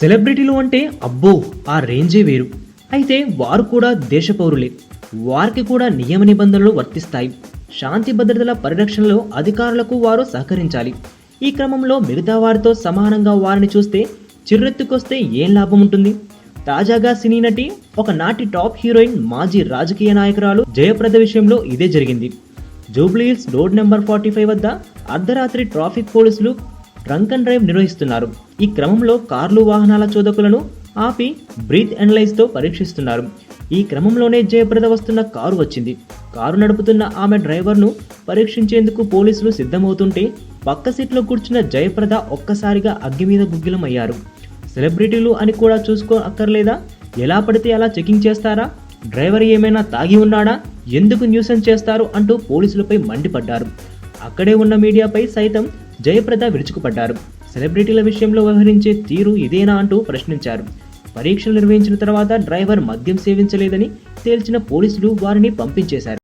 సెలబ్రిటీలు అంటే అబ్బో ఆ రేంజే వేరు. అయితే వారు కూడా దేశ పౌరులే. వారికి కూడా నియమ నిబంధనలు వర్తిస్తాయి. శాంతి భద్రతల పరిరక్షణలో అధికారులకు వారు సహకరించాలి. ఈ క్రమంలో మిగతా వారితో సమానంగా వారిని చూస్తే చిర్రెత్తుకొస్తే ఏం లాభం ఉంటుంది? తాజాగా సినీ నటి, ఒకనాటి టాప్ హీరోయిన్, మాజీ రాజకీయ నాయకురాలు జయప్రద విషయంలో ఇదే జరిగింది. జూబ్లీహిల్స్ రోడ్ నెంబర్ 45 వద్ద అర్ధరాత్రి ట్రాఫిక్ పోలీసులు డ్రంక్ అండ్ డ్రైవ్ నిర్వహిస్తున్నారు. ఈ క్రమంలో కార్లు, వాహనాల చోదకులను ఆపి బ్రీత్ అనలైజ్తో పరీక్షిస్తున్నారు. ఈ క్రమంలోనే జయప్రద వస్తున్న కారు వచ్చింది. కారు నడుపుతున్న ఆమె డ్రైవర్ను పరీక్షించేందుకు పోలీసులు సిద్ధమవుతుంటే పక్క సీట్లో కూర్చున్న జయప్రద ఒక్కసారిగా అగ్గి మీద గుగ్గిలమయ్యారు. సెలబ్రిటీలు అని కూడా చూసుకో అక్కర్లేదా? ఎలా పడితే అలా చెకింగ్ చేస్తారా? డ్రైవర్ ఏమైనా తాగి ఉన్నాడా? ఎందుకు న్యూసెన్స్ చేస్తారు అంటూ పోలీసులపై మండిపడ్డారు. అక్కడే ఉన్న మీడియాపై సైతం జయప్రద విరుచుకుపడ్డారు. సెలబ్రిటీల విషయంలో వ్యవహరించే తీరు ఇదేనా అంటూ ప్రశ్నించారు. పరీక్షలు నిర్వహించిన తర్వాత డ్రైవర్ మద్యం సేవించలేదని తేల్చిన పోలీసులు వారిని పంపించేశారు.